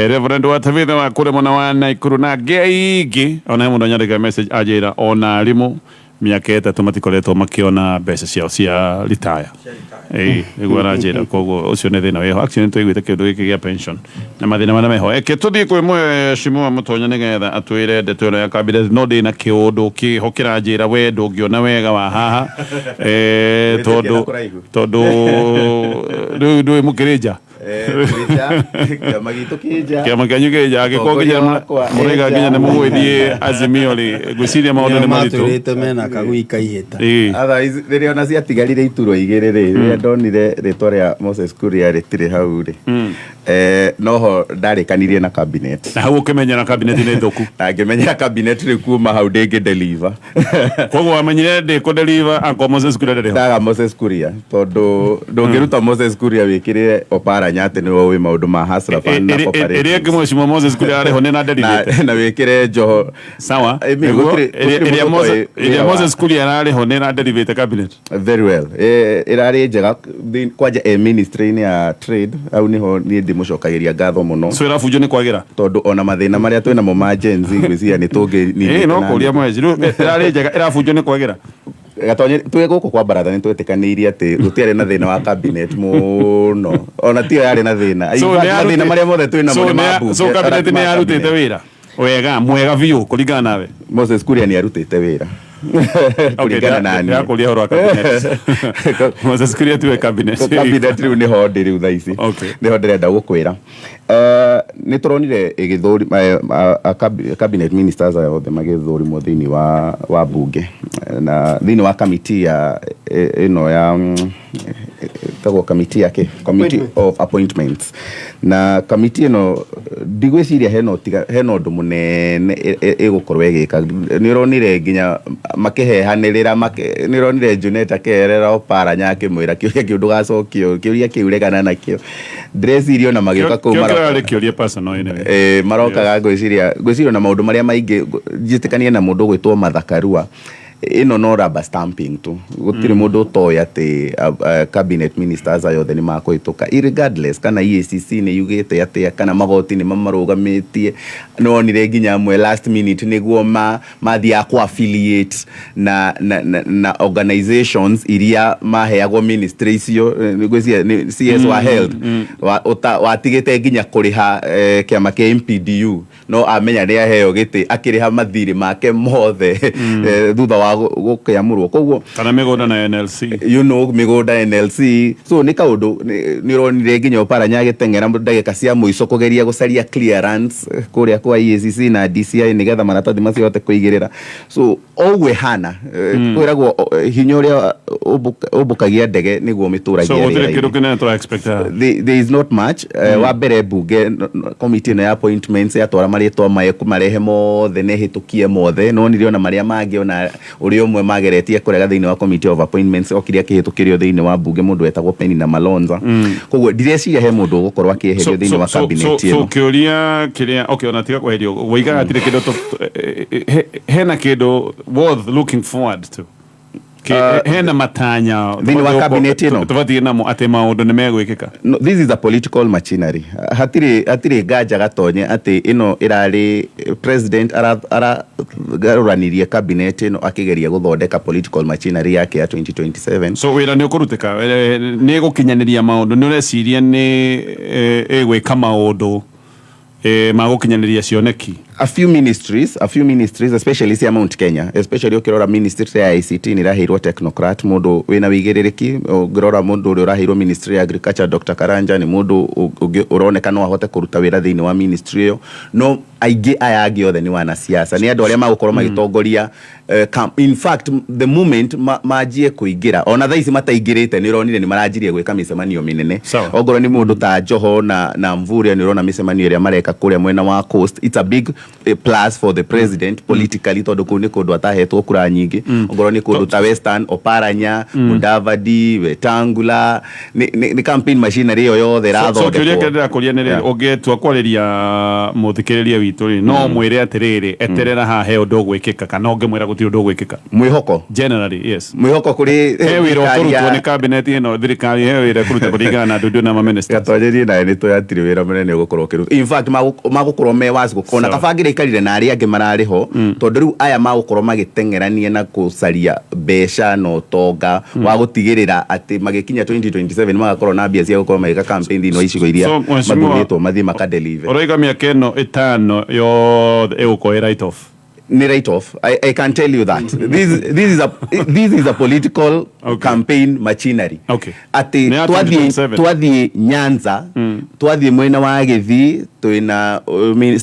Reverend Watavitha wa kure mwana wa Naikuru na geigi ona mundu nyandika message ajira ona alimu miaka 3 matikoretwo makiona mbeca ciao cia retire iguo arajira koguo ucio ni thina weho actually tuiguite kindu giki gia pension na mathina mana meho tuthii kwi mwe Shimua Mutonya nigetha atwire ndeto ino ya cabinet no ndi na kiundu kihokira njira we ndungiona wega wa haha tondu ndu mukirija kiama kianyu kija agikoginya murega ginya ne mugwithie Azimio ri gwiciria maundu ni maritu turite mena kaguika iheta otherwise riria ona ciatigarire ituro igiri ri riria ndonire ritwa ria Moses Kuria ritire hau ri noho ndarikanirie na cabinet na hau ukimenya na cabinet ni thuku na ngimenya cabinet ri kuma hau ndingi deliver koguo wamenyire ndi ku deliver anko Moses Kuria ndari ndaga Moses Kuria tondu ndungiruta Moses Kuria wikire opara nyate ni we maundu ma Hasra Fund na corporate ere kimweshimo Moses Kuria ari hone na deliver na wikire Joho sawa ere Moses Kuria ari hone na deliver cabinet very well irari njega kwaja ministry ni ya trade au niho ni ndimucokagiria ngatho muno so irafunjo ni kwagira tondu ona mathina maria twina mo ma Gen Z gwiciria ni tungi ni no kuria mwezi irari njega irafunjo ni kwagira gatonye twe guku kwa baratha ni twetikaneirie ati gutiare na thina wa cabinet muno ona tio yari na thina thina maria mothe twina mo mabu so cabinet ni arutite wira wega mwega biu kuringana nawe Moses Kuria ni arutite wira kuringana nani ya kulia horo cabinet Moses Kuria tuwe cabinet riu ni ho ndi riu thaici ni ho ndirenda gukwira ni turonire igithuri cabinet ministers othe magithurimwo thiini wa bunge na thiini wa committee ya ino ya tago committee of appointments na committee ino ndigwiciria heno undu munene igukorwo igika ni ronire nginya makihehanirira ni ronire Juneta kerera opara nyake mwira kiuria kiundu gacokio kiuria kiuregana nakio dressirio na magioka ku mara kiuria personal ene marokaga gwiciria na maundu maria maingi jitikania na mundu gwitwo Mathakarua ino no rubber stamping tu gutire mundu toya ati cabinet ministers ayothe ni makwituka irregardless kana EACC ni yugite ati kana magoti ni mamarugametie no nire nginya mwe last minute niguo mathi akwa affiliate na organizations iria maheagwo ministry icio gwicia CS wa health watigite nginya kuriha kiama kia MPDU no amenya ria heo giti akiriha mathiri make mothe thutha wa gukiamurwo koguo kana migoda na NLC migoda NLC so ni kaundu ni ronire nginya opara nyagitengera ndagika cia muico kugeria gucaria clearance kuria kwa EACC na DCI nigetha maratathi macio yote kuigirira so ogwe hana kwiragwo hinya uria ubukagia ndege niguo mituragia so gutire kindu kinene to expect there is not much wa mbere bunge committee na appointments yatwara maritwa marehe mothe ne hitukie mothe no niriona maria mangi ona uri umwe mageretie kurega thiini wa committee of appointments okiria kihitukirio thiini wa bunge mundu wetagwo Penny na Malonza koguo direciria he mundu gukorwa kieherio thiini wa cabinet so kiuria kiria okay ona tiga kweherio wigaga tire kindu hena kindu worth looking forward to hena matanya thiini wa cabinet ino tuvathie namo ati maundu ni megwikika no, this is a political machinery hatire gaja gatonye ati ino irari president ara garuranirie cabinet ino akigeria guthondeka political machinery yake ya 2027 so wira ni ukurutika ni gukinyaniria maundu ni ureciria ni egwika maundu magukinyaniria cioneki a few ministries especially cia Mount Kenya especially ukirora ministry ya ICT ni rahirwo technocrat mundu wina wigiririki ngirora mundu uri rahirwo ministry ya agriculture Dr. Karanja ni mundu uroneka no ahote kuruta wira thiini wa ministry yo no aigi ayagi othe ni wana siasa ni andu aria magukorwo magitongoria in fact the moment majie kuingira ona thaici mataingirite ni ronire ni marajirie gwika micemanio minene ogoro ni mundu ta Joho na Mvuria ni rona micemanio iria mareka kuria mwena wa coast it's a big plus for the president politically tondu kuu ni kundu atahetwo kura nyingi ongoro ni kundu ta Western Oparanya Mudavadi Wetangula ni campaign machinery yo yothe rathondekwo so kiuria kendera kuria ni ungetua kwariria muthikiriria witu ri no mwire atiriri eterera ha he undu gwikika kana ungemwira gutiri undu gwikika mwihoko generally yes mwihoko kuri he wira kurutwo ni cabinet ino thirikari he wira kuruta kuringana na ndudu na ma ministers gatwajerie na ni to yatiri wira munene gukorwo kiru in fact magukorwo me wasi gukona kabangire ikarire na ari ange marariho tondu riu aya magukorwo magitengerania na kucaria besha no tonga wa gutigirira ati magikinya 2027 magakorwo na bia cia gukorwo magika campaign ino icigo iria mathurĩtwo mathie makadeliver oroiga miaka ino itano yo euko right off ni right off. I can tell you that this is a political campaign machinery. Okay. Ati twathie Nyanza twathie mwena wa Githii twina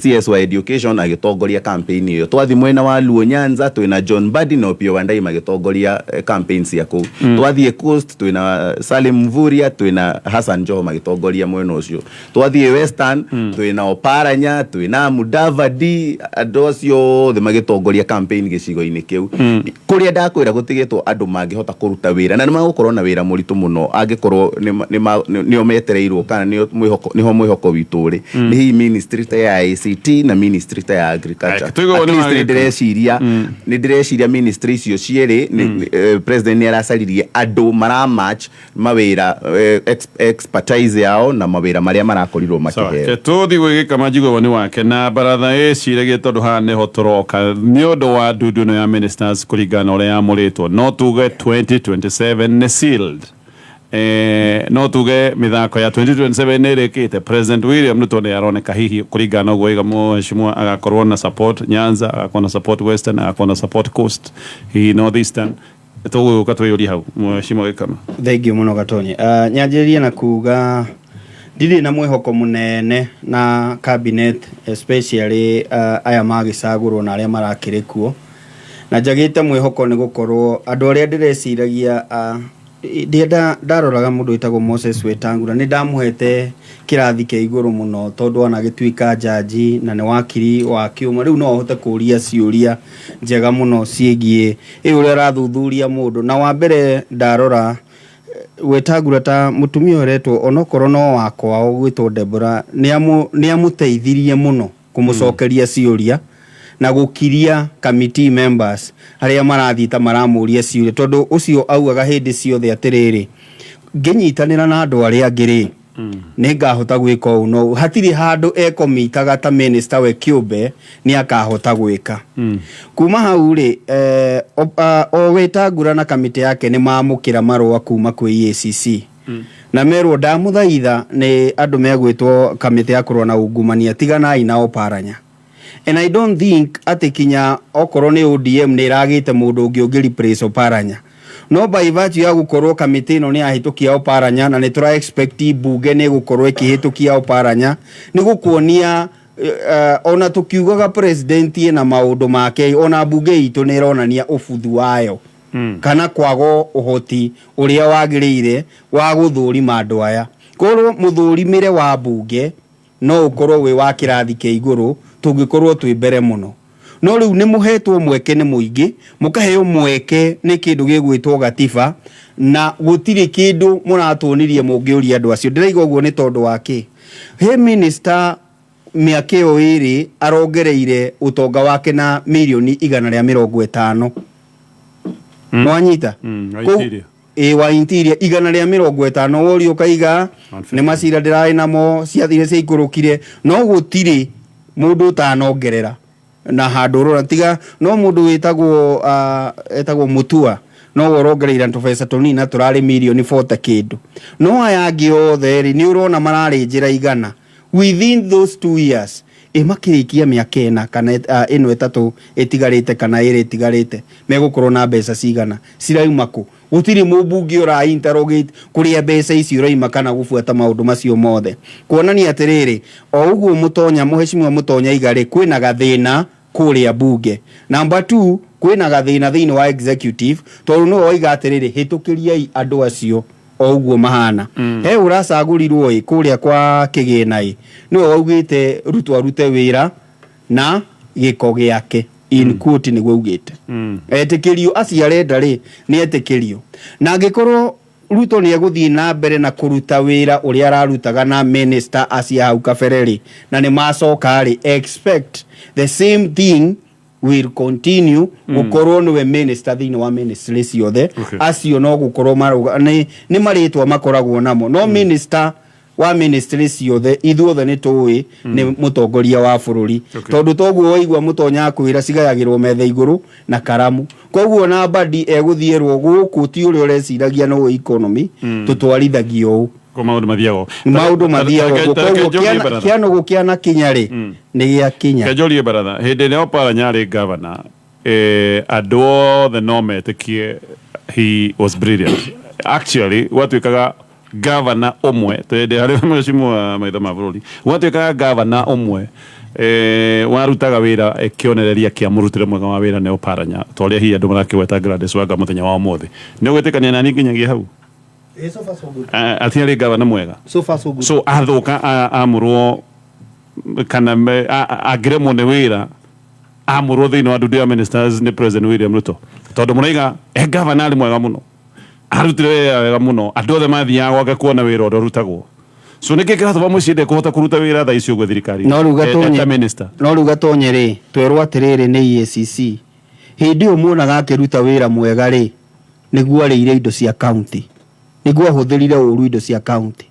CS wa education agitongoria campaign iyo twathie mwena wa Luo Nyanza twina John Mbadi na Opiyo Wandayi magitongoria campaigns ya ku twathie Coast twina Salim Mvurya twina Hassan Joho magitongoria mwena ucio twathie Western twina Oparanya twina Mudavadi adocio gitongoria campaign gicigo-ini kiu kuria ndakwira gutigitwo andu mangihota kuruta wira na nimagukorwo na wira muritu muno angikorwo nio metereirwo kana niho mwihoko witu ri ni hi ministry ta ya ICT na ministry ta ya agriculture ni direciria ministry icio cieri president ni aracaririe andu mara match mawira expertise yao na mawira maria marakorirwo makihera tuthi gwika majigo wani wake na baratha eciragie tondu hane ho turoka niodo wa ndudu ya ministers kuringana uria yamuritwo no tuge 2027 ne sealed no tuge mithako ya 2027 nerikite president William Ruto ni aroneka hihi kuringana gwiga mheshimiwa agakorwo na support Nyanza agakorwo na support Western agakorwo na support Coast hi Northeastern tugu katweyuri hau mheshimiwa Gikama thank you muno Gatonye nyanjiririe na kuga ndiri na mwihoko munene na cabinet especially aya magicagurwo na aria marakirikuo na njagite mwihoko ni gukorwo andu aria ndireciragia ndaroraga mundu witagwo Moses Wetangula ni ndamuhete kirathi ke iguru muno tondu ona gituika jaji na ni wakiri wa kiuma riu no hote kuria ciuria njega muno ciegie uria rathuthuria mundu na wa mbere ndarora Wetangula ta mutumia uretwo onokorwo no wakwa gwitwo Debora ni amuteithirie muno kumucokeria ciuria na gukiria committee members aria marathita maramuria ciuria tondu ucio augaga hindi ciothe atiriri nginyitanira na andu aria ngiri ningahota gwika uno hatiri handu ekomitaga ta minister we Kiumbe ni akahota gwika kuma hau ri o Wetangula na kamite yake ni maamukira marua kuma kwi EACC na merwo ndamuthaitha ni andu megwitwo kamite ya kurwa na ungumania tiganai na Oparanya and I don't think atikinya okorwo ni ODM ni ragite mundu ungi replace Oparanya no by virtue ya gukorwo kamite ino ni ahitukia Oparanya na ni tura expect bunge ni gukorwo ikihitukia Oparanya ni gukuonia ona tukiugaga president na maundu make ona bunge itu ni ronania ubuthu wayo kana kwago uhoti uria wagirire wa guthurima andu aya korwo muthurimire wa bunge no ukorwo we wa kirathi ke iguru tungikorwo twi mbere muno no riu ni muhetwo mweke ni muingi mukaheo mweke ni kindu gigwitwo gatiba na gutiri kindu muratunirie mungiuria andu acio ndiraiga uguo ni tondu wake he minister miaka iyo iri arongereire utonga wake na milioni 150 mwanyita wa interior 150 wori ukaiga ni macira ndirai namo ciathire cia ikurukire no gutiri mundu utanongerera na handu rora tiga no mundu etagwo Mutua no worongereira tubesa tunina turari milioni 40 kindu no aya angi othe ri ni urona marari njira igana within those 2 years makirikia miaka ena kana ino etatu etigarite kana iri etigarite megukorwo na mbeca cigana cirauma ku gutiri mubungi ora interrogate kuria mbeca ici uraima kana gufuata maundu macio mothe kuonania atiriri o uguo mutonya muheshimiwa mutonya igari kwina gathina kuria bunge number 2 kwina gathina thiini wa executive tondu no oiga atiriri hitukiriai andu acio o uguo mahana he uracagurirwo kuria kwa kigina no augite Ruto arute wira na giko giake in quote ni gwaugite etikirio aciarenda ri ni etikirio na angikorwo Ruto ni eguthii na mbere na kuruta wira uria ararutaga na minister acia hau kabereri na ni macoka ri expect the same thing will continue gukorwo niwe minister thini wa ministry ciothe acio no gukorwo maruga ni maritwa makoragwo namo no minister wa ministry ciothe ithuothe ni tuwi ni mutongoria wa bururi tondu toguo waigwa mutonya kwira cigayagirwo metha iguru na karamu koguo na badi eguthierwo guku ti uri ureciragia no economy tutwarithagio ko maundu mathiago koguo kiano gukiana kinyari ni gia kinya Kejorie baratha hinde ne opara nyari governor andu othe no metikie he was brilliant actually watu ikaga governor omwe tende hari mheshimiwa maitha ma bururi watu ikaga governor omwe warutaga wira kionereria kia murutire mwega wa wira ne oparanya toria hi andu marakiweta Gladys Wanga muthenya wa umuthi ni gwitikania na ni kinyagia hau so far so good atiari governor mwega so far so good so athuka amurwo kana agremo ne wira amurwo thini wa ndudu ya ministers ni President William Ruto tondu muraiga governor ali mwega muno arutire wega muno andu othe mathiaga gwake kuona wira uria rutagwo so niki kiratho bamucinde kuhota kuruta wira tha icio gwe thirikari no ruga tonye ri twerwo atiriri ni EACC hindi umuonaga akiruta wira mwega ri niguo arĩire indo cia county niguo ahũthĩrire ũru indo cia county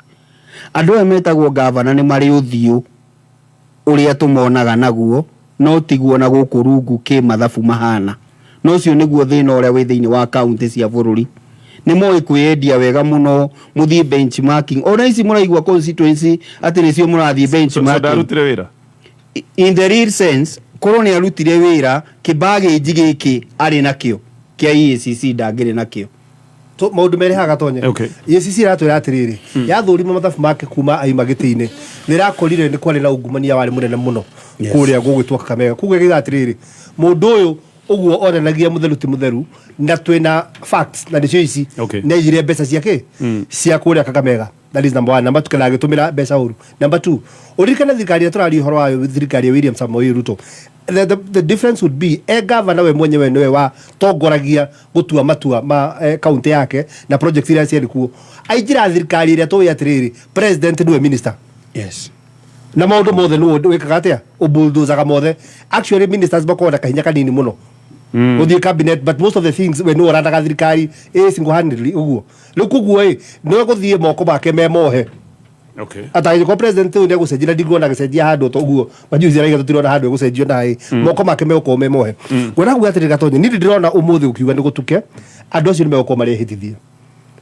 andu aya metagwo governor ni mari ũthiũ uria tumonaga naguo no tiguo na gũkũ rungu kĩ mathabu mahana no cio niguo thĩna ũrĩa wĩ thĩinĩ wa county cia bũrũri ni moi kwĩendia wega muno muthii benchmarking ona ici mũraigua constituency atĩ nĩcio mũrathii benchmarking in the real sense korwo nĩ arutire wĩra kĩbagĩnji gĩkĩ arĩ nakĩo kia EACC ndangĩrĩ nakĩo to maundu merehaga tonye EACC ratwira atiriri yathurima mathabu make kuma aima gĩtĩ-inĩ nĩrakorire nĩ kwarĩ na ungumania warĩ mũnene mũno kũrĩa gũgĩtwa Kakamega kuga gĩtha atiriri mũndũ ũyũ uguo onanagia mutheru ti mutheru na twina facts na nicio ici na ijire mbeca ciake cia kuria Kakamega that is number 1 number 2 kana gitumira mbeca uru number 2 urikana thirikari turari horo wa thirikari ya William Samoei Ruto the difference would be governor we mwenyewe niwe wa tongoragia gutua matua ma county yake na project iria ciari kuo aijira thirikari iria tuwi atiriri president niwe minister na maundu mothe no wikaga atia ubuldozaga mothe actually ministers bakona kahinya kanini muno with the cabinet but most of the things we know radaga thirikari single handedly uguo lukuguo no guthie moko make memohe ata ko president ni gucenjira ndigona gucenjia handu to uguo majuzi raiga tutirona handu gucenjio nai moko make meko memohe ngona kuga atirika tonye ni ndirona umuthi ukiuga ni gutuke andu acio ni meko mari hitithia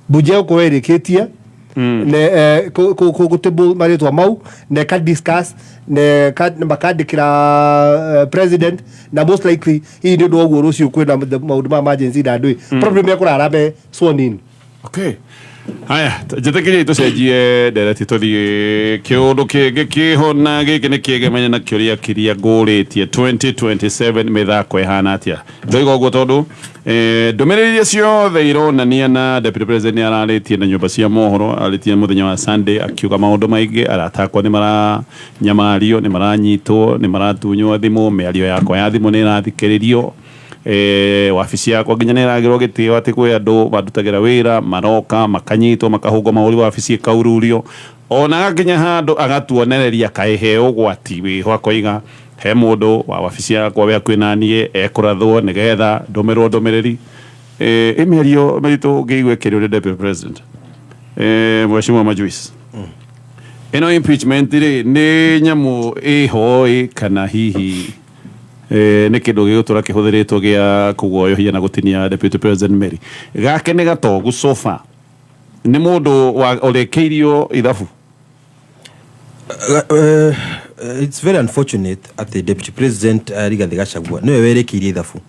buje ko erikitie ne ko table maritwa mau ne ka discuss ne ka makandikira president na most likely hii ndio ndo uguo rucio kwina maundu ma emergency na ndui problem ya kurara be sworn in haya jetekirie tucenjie ndereti tuthie kiundu kingi kihona giki ni kiegemenya na kiuria kiria nguritie 2027 mithako ihana atia ndoiga uguo tondu ndumiriri ciothe ironania na deputy president araritie na nyumba cia mohoro aritie muthenya wa Sunday akiuga maundu maingi aratakwo ni maranyamario ni maranyitwo ni maratunywo thimu miario yakwa ya thimu ni irathikiririo wabici yakwa nginya nä ragä rwo gä tä o atä kwä andå bandutagä ra wä ra maroka makanyitwo makahångwo maå ri wabici ä kaururio ona gakinya handå agatuonereria kaähe å gwati wä ho akoiga he må ndå wa wabici yakwa we akwä naniä ekå rathwo nä getha ndå mä rwo ndå mä rä ri ä mä rio mä ritå ngä igua kä rä å rä deputy president mheshimiwa Majuice ä no impeachment rä nä nyamå ä ho kana hihi nä kä ndå gä gå tå ra kä hå thä rä two gä a kå guoyohia na gå tinia deputy president Mary gake nä gatogu sofa nä må ndå å rekä irio ithabu it's very unfortunate at the deputy president Rigathi Gachagua niwe werekirie ithabu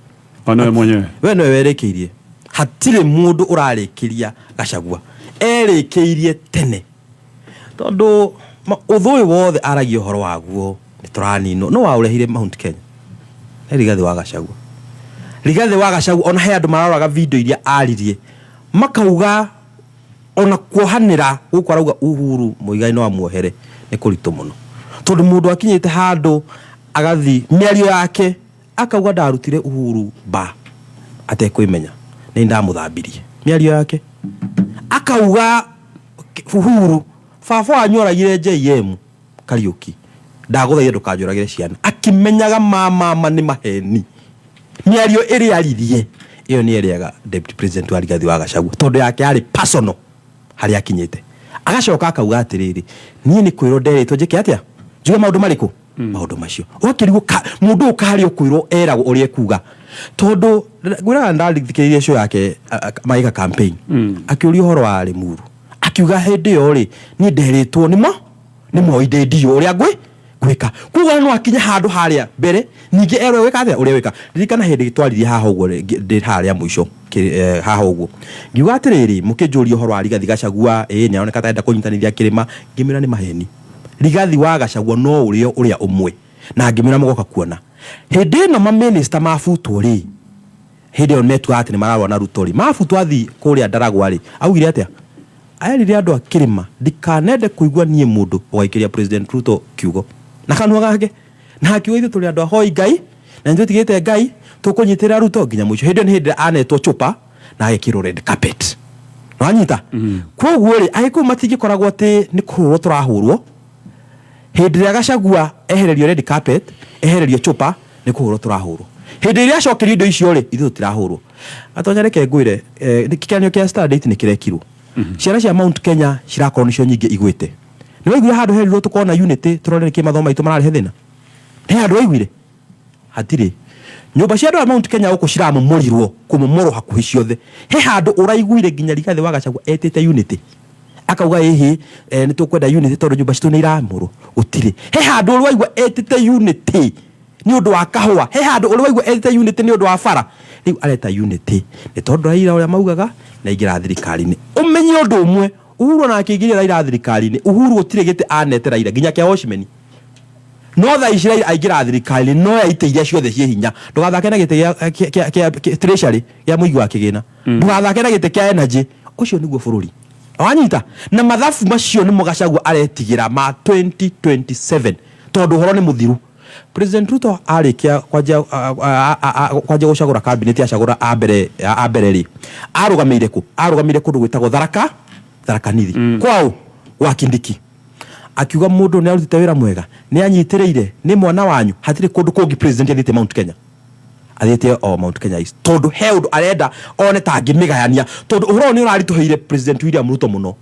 ona we mwenyewe we niwe werekirie hatire mundu urarekiria Gachagua erekirie tene tondu uthui wothe aragia horo waguo ni turanino no wa urehire Mount Kenya Rigathi wa Gachagua Rigathi wa Gachagua ona he andu maroraga video iria aririe makauga ona kuohanira guko arauga Uhuru Muigai no amuohere ni kurito muno tondu mundu akinyite handu agathi miario yake akauga ndarutire Uhuru ba atekwimenya ni ndamuthambirie miario yake akauga Uhuru baba wanyu aragire JM Kariuki ndaguthaitha ndukanjuragire ciana akimenyaga mama ni maheni miario iri aririe iyo ni eriaga deputy president wa Rigathi wa Gachagua tondu yake ari personal hari akinyite agacoka akauga atiriri nie ni kwiro nderitwo njike atia njuge maundu mariku maundu macio ukirigwo mundu ukari ukwiro eragwo uri ekuga tondu gwira ndandikiririe show yake maika campaign akiuria horo wa Limuru akiuga hindi yo ri ni nderitwo nimo idendio uri agwe gwika kuga no akinya handu haria mbere ninge erwe weka atia uri weka ririkana hindi gitwaririe haha uguo ndi haria muico haha uguo ngiuga atiriri mukinjuria horo wa Rigathi Gachagua ni aoneka taenda kunyitanithia kirima ngimira ni maheni Rigathi wa Gachagua no uria umwe na ngimira mugoka kuona hindi no ma minister mafutwo ri hindi on metu ati ni mararwa na Rutori mafutwo athi kuria Ndaragwa ri augire atia ayarire andu akirima ndikanende kuigua nie mundu waikiria president Ruto kiugo na kanwa gake na akiuga ithu tuli andu ahoi Ngai na ndio tigite Ngai tukunyitira Ruto nginya muico hindi ni hindi anetwo chupa na agekirwo red carpet wanyita koguo ri agiku matigikoragwo ati ni kuhurwo turahurwo hindi ria Gachagua ehererio red carpet ehererio chupa ni kuhurwo turahurwo hindi ria acokerio indo icio ri ithu tirahurwo atonya reke ngwire kikanyo kia Stardate ni kirekirwo ciana cia Mount Kenya cirakorwo nicio nyingi igwite ni waiguire handu herirwo tukona unity turorere ki mathoma itu mararehe thina ni handu waiguire hatiri nyumba cia andu a Mount Kenya uko ciramumurirwo kumumuro hakuhi ciothe he handu uraiguire nginya Rigathi wa Gachagua etete unity akauga ehe ni tukwenda unity tondu nyumba citu ni iramurwo utiri he handu uraigua etete unity ni undu wa kahua he handu uraigua etete unity ni undu wa bara riu areta unity ni tondu Raila uria maugaga na igira thirikari-ini umenye undu umwe Uhuru na akigiria Raila thirikari-ini Uhuru utire gite anete Raila nginya kia Oshimeni no tha Israel aigira thirikari no yaite iria ciothe cie hinya ndugathake na gite kia treasury ya muigi wa kigina ndugathake na gite kia energy ucio niguo bururi wanyita na mathafu macio ni Gachagua aretigira ma 2027 tondu horo ni muthiru President Ruto arikia kwanja gucagura cabinet acagura ambere ri arugamire kundu gwitagwo Tharaka Nithi kwao wa Kindiki akiuga mundu ni arutite wira mwega ni anyitireire ni mwana wanyu hatire kundu kungi president athite Mount Kenya athite Mount Kenya is tondu held arenda one tangimigayania tondu uhoro ni urarituheire President William Ruto muno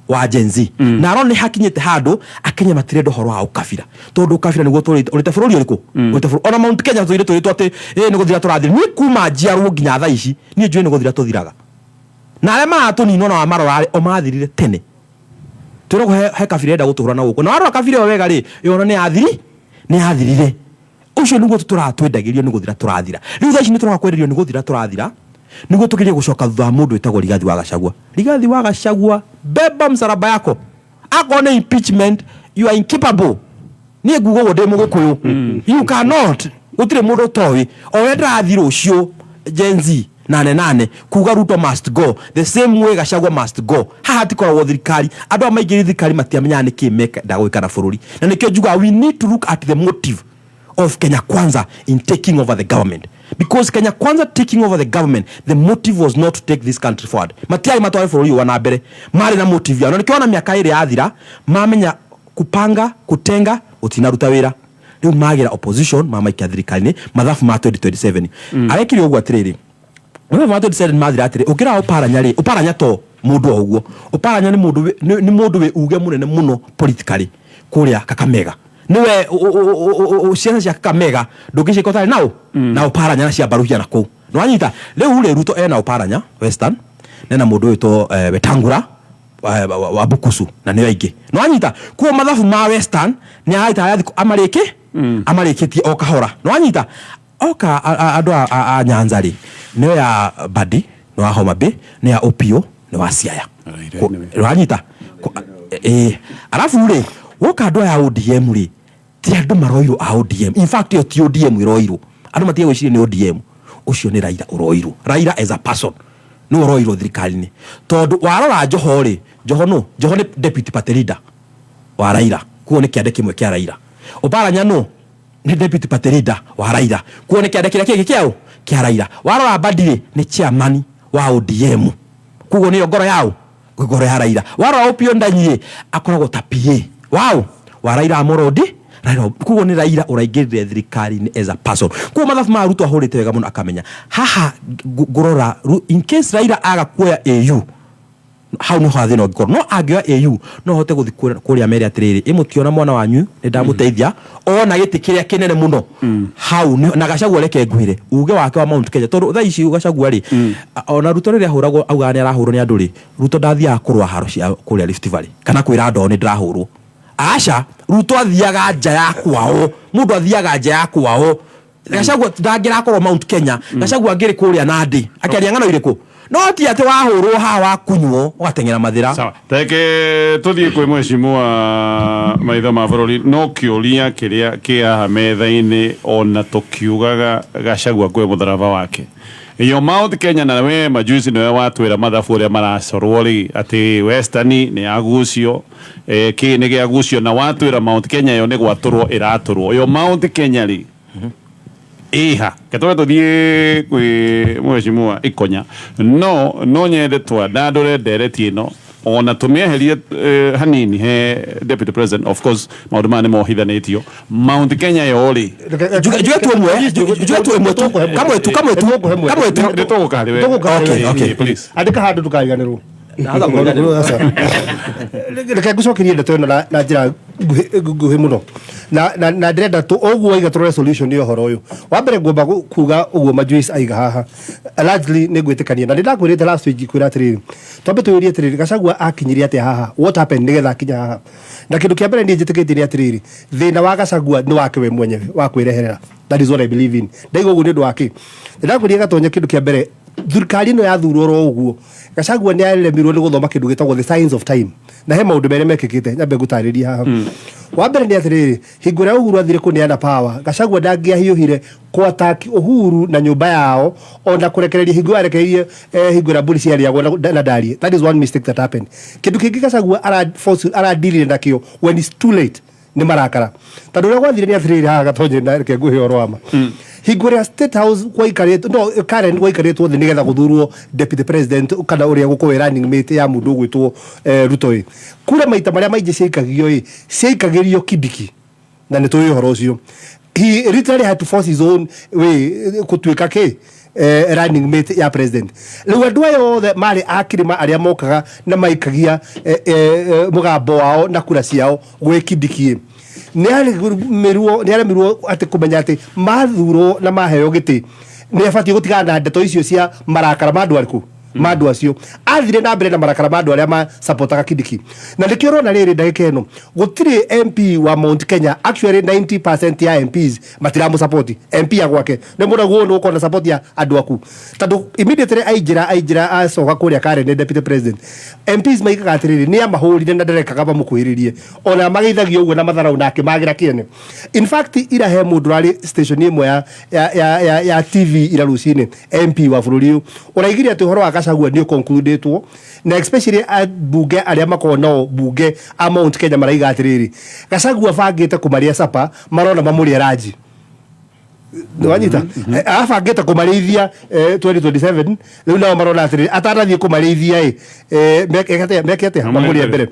wa Gen Z na arone hakinyete handu Akenya matire ndohoro wa ukabira tondu ukabira niguo turite bururi uriku urite bururi ona Mount Kenya turite ati ni guthira turathira ni kuma njiarwo nginya tha ici ni njui ni guthira tuthiraga na arĩa maratunino na marorare o mathirire tene turogo he kabira enda gutura na guko na arora kabira wega ri yona ni athirire ucio niguo turatwendagirio ni guthira turathira riu tha ici ni turakwererio ni guthira turathira niguo tukirie gucoka thutha mundu etagwo Rigathi wa Gachagua beba msalaba yako akone impeachment you are incapable ni ngugo gode mugikuyu you cannot utire mundu towi o wenda athiro ucio Gen Z nane kuga Ruto must go the same way Gachagua must go hati kwa thirikari andu amaigiri thirikari matiamenya ni kimeka ndagwika na bururi na nikio juga we need to look at the motive of Kenya Kwanza in taking over the government because Kenya Kwanza taking over the government the motive was not to take this country forward matiai matware bururi wana mbere mari na motive ya nikiona miaka iri athira mamenya kupanga kutenga utinaruta wira riu magira opposition mamaikia thirikari mathafu ma 2027 arekiri ogwa atiriri no mato said madri atire ukira uparanya to mundu oguo uparanya ni mundu we uge munene muno politically kuria Kakamega niwe ciana cia Kakamega ndungiciko tari nao na uparanya na cia baruhia nako no anyita riu ri Ruto ena uparanya Western nena mundu wito Wetangura wa Bukusu na niwe ingi no anyita kuo mathafu ma Western ni aita yathi amarikitie o kahora no anyita oka andu a Nyanza ri niyo ya Badi no wa Homa Bay ni ya Opio ni wa Siaya rwanyita alafu ri woka andu ya ODM ri ti andu maroiro a ODM in fact yo ti ODM iroiro andu matie gwiciria ni ODM ucio ni Raila uroiro Raila as a person no uroiro thirikari-ini tondu warora Joho ri Joho ni deputy party leader wa Raila kuo ni kiande kimwe kia Raila Oparanya no ni deputy party leader wa Raila kuone kiande kira kiki kia Raila warora Mbadi ni chairman wa ODM kugo ni ngoro yao ngoro ya Raila warora Opiyo Ndanyie akoragwo ta PA wa Raila Amorodi Raila kugo ni Raila uraingirire thirikari ni as a person kugo mathafu ma Ruto ahurite wega muno akamenya haha ngorora in case Raila aga kuoya AU how no hathino ngoro no agioya AU no hote guthi kuria mere atiriri imutiona mwana wanyu ni ndamuteithia ona giti kiria kinene muno how na Gachagua reke ngwire uge wake wa Mount Kenya tondu tha ici Gachagua ri ona Ruto ri ahuragwo auga ni arahurwo ni andu ri Ruto ndathia kurwa haro cia kuria Rift Valley kana kwira ndo ni ndirahurwo aca Ruto athiaga nja ya kwao mundu athiaga nja ya kwao Gachagua ndangira korwo Mount Kenya Gachagua ngiri kuria Nandi akiaria ngano iriku no ti ati wahurwo ha wa kunywo watengera mathira sawa teke tuthie kwi mweshimua maitho ma bururi no kiuria kiria kia metha-ini ona tukiugaga Gachagua kwe mutharaba wake iyo Mount Kenya na we majuzi niwe watwira mathabu uria maracorwo ri ati Western ni agucio ki ni giagucio na watwira Mount Kenya yo ni gwaturwo iraturwo iyo Mount Kenya ri iha ketore tuthie kwi mweshimua Ikonya no nyende twa ndandore ndereti ino ona tumieherie hanini he deputy president of course maundu mane mohithanitio Mount Kenya yori juge tu emwe kamwe tu nditugukari we okay please andika handu tukariganirwo reke ngucokerie ndeto ĩno na njĩra nguhĩ mũno na ndĩrenda ũguo aiga tũrore solution nĩ ũhoro ũyũ wa mbere ngomba kuga ũguo Majuice aiga haha largely nĩ ngwĩtĩkania na nĩndakwĩrĩte last week kwĩra atĩrĩrĩ twambe twĩrie atĩrĩrĩ Gachagua akinyire atĩa haha what happened nĩgetha akinya haha na kĩndũ kĩa mbere niĩ njĩtĩkĩtie nĩ atĩrĩrĩ thĩna wa Gachagua nĩ wake we mwenyewe wa kwĩreherera that is what I believe in ndaiga ũguo nĩ ũndũ wake nĩndakwĩria gatonya kĩndũ kĩa mbere thirikari ĩno yathurwo ro ũguo Gachagua nĩ aremirwo nĩ gũthoma kĩndũ gĩtagwo the signs of time na he maũndũ merĩ mekĩkĩte nyambe ngũtarĩria haha wa mbere nĩ atĩrĩrĩ hingo ĩrĩa Uhuru athire kũneana power Gachagua ndangĩahiũhire kũataki Uhuru na nyũmba yao ona kũrekereria hingo arekereirie hingo ĩrĩa mbũri ciarĩagwo na ndarie that is one mistake that happened kĩndũ kĩngĩ Gachagua aradilire nakĩo when it's too late nĩ marakara tondũ ũrĩa gwathire nĩ atĩrĩrĩ haha gatonye na reke nguhe ũhoro wama hingo ĩrĩa State House gwaikaretwo no Karen gwaikaretwo thĩ nĩgetha gũthurwo deputy president kana ũrĩa gũkorwo running mate ya mũndũ ũgwĩtwo Ruto kura maita marĩa maingĩ ciaikagĩrio Kidiki na nĩ tũĩ ũhoro ũcio he literally had to force his own way gũtuĩka running mate ya president rĩu andũ aya othe marĩ akĩrĩma arĩa mokaga na maikagia mũgambo wao na kura ciao gwĩ Kidiki nĩ aremirwo atĩ kũmenya atĩ mathurwo na maheo gĩtĩ nĩ abatie gũtigana na ndeto icio cia marakara ma andũ arĩkũ ma andũ acio athire na mbere na marakara ma andũ arĩa ma supportaga Kidiki na nĩkĩo ũrona rĩrĩ ndagĩka ĩno gũtirĩ MP wa Mount Kenya actually 90% ya MPs matiramũsupport MP ya gwake nĩ mũndũ guo nĩ ũkona support ya andũ aku tondũ immediately aingĩra acoka kũrĩa Karen deputy president MPs maigaga atĩrĩrĩ nĩ amahũrire na ndarekaga mamũkuhĩrĩrie ona magĩithagio ũguo na matharau nake magira kĩene in fact ira he mũndũ rarĩ station ĩmwe ya TV ira rũcinĩ MP wa bũrũri ũyũ ũraigire atĩ ũhoro wa Gachagua nĩ concludetwo na especially bunge arĩa makorwo nao bunge a Mount Kenya maraiga atĩrĩrĩ Gachagua bangĩte kũmarĩa sapa marona mamũrĩa ranji wanyita abangĩte kũmarĩithia 2027 rĩu nao marona atĩrĩrĩ atanathiĩ kũmarĩithia meke atĩa mamũrĩa mbere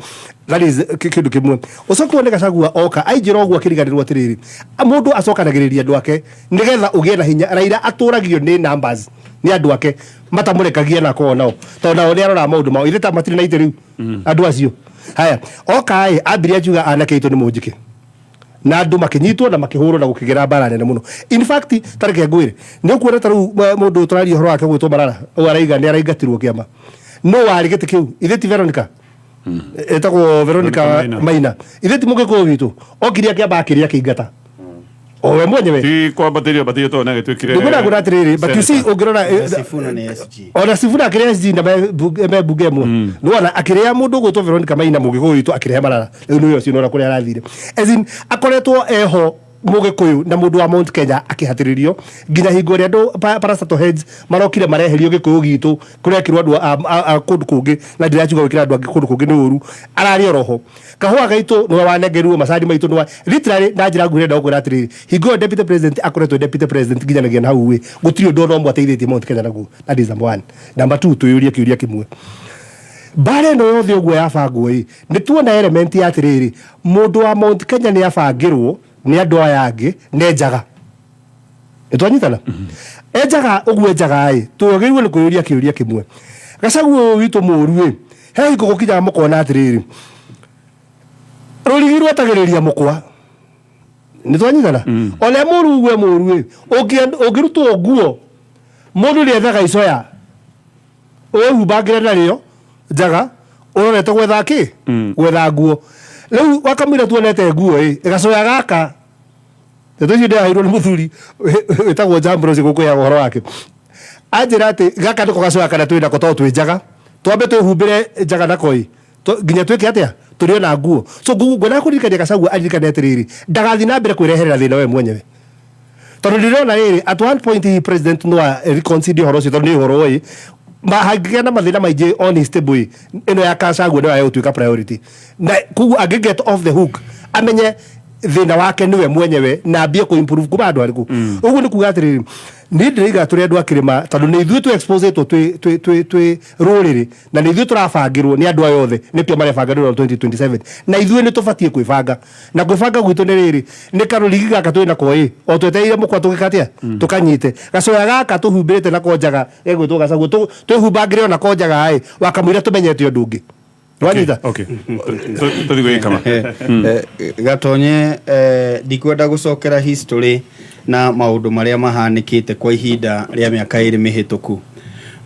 that is kĩndũ kĩmwe ũcoka wone Gachagua oka aingĩra ũguo akĩriganĩrwo atĩrĩrĩ mũndũ acokanagĩrĩria andũ ake nĩgetha ũgĩe na hinya Raila atũragio nĩ numbers ni andu ake matamurekagia na ko nao to nao ni arora maundu mao itheta matiri na ite riu andu acio haya okai ambiria juga anakeito ni munjike na andu makinyitwo na makihurwo na gukigera bara nene muno in fact tareke ngwire ni ukuona taru mundu turari horo wake gwitwo Marara araiga ni araigatirwo kiama no wari gite kiu itheti Veronica etagwo Veronica Maina itheti mugiko witu okiria kiamba akiria kingata owe mwenyewe ti kwa baterio to na gitwikire nduguna gura atiriri but you see ungirona Sifuna ni SG ona Sifuna akiria SG na buge mu nuona akiria mundu gwitwo Veronica Maina mugiko witu akiria Marara riu niyo cio nora kuria arathire as in akoretwo eho Mugikuyu na mundu wa Mount Kenya akihatiririo nginya hingo ria andu parastatal heads marokire mareherio Gikuyu gitu kurekirwo andu a kundu kungi na ndirachuga gwikira andu angi kundu kungi ni uru arari oroho kahua gaitu no wanengeruo macani maitu no literally na njira nguhire ndogwira atiriri hingo deputy president akoretwo deputy president nginya na hau we gutiri undu no mwateithitie Mount Kenya naguo. That is number 1. Number 2 tuyurie kiuria kimwe bare no yothe uguo yabangwo ni tuona element ya atiriri mundu wa Mount Kenya ni abangirwo ni andu aya angi nenjaga itwanyitana enjaga uguo enjaga tuogirwe ni kuyuria kiuria kimwe Gachagua witu muru he iko gukinya mukona atiriri rurigirwe atagiriria mukwa ni twanyitana ole muru uguo muru ugirutwo nguo mundu ni ethaga icoya uhumbangira nario njaga urorete gwetha ki gwetha nguo riu wakamira tuonete nguo igacoya gaka tucio ndahirwo ni muthuri witagwo Jambrosi guku ya uhoro wake anjira ati gaka ndiko gacoya kana twina ko twi njaga twambe twihumbire njaga nakoi nginya twike atia turio na nguo so nguo na kuririkania Gachagua aririkane atiriri ndagathi na mbere kwireherera thina we mwenyewe tondu ndirona riri at one point he president no reconsider horo cio tondu ni horo mahangia na mathina maingi on his table ino ya Gachagua ndio ayotuika priority na kugu get off the hook amenye thina wake niwe mwenyewe na ambie ku improve kuba andu ariku uguo ni kuga atiriri ni ndiriga turi andu akirima tondu ni ithuĩ tu expose twi ruriri na ni ithuĩ turabangirwo ni andu ayothe ni pia marebangirwo 2027 na ithuĩ ni tubatie kwibanga na kwibanga gwitu ni riri ni karurigi gaka twina ko o tweteire mukwa tugikatia tukanyite gacoya gaka tuhumbirite na konjaga egwitwo Gachagua twihumbangire na konjaga wakamwira tumenyete undu ungi wanyita okay tuthigwe kama gatonye ndikwenda gucokera history na maundu maria mahanikite kwa ihinda ria miaka iri mihituku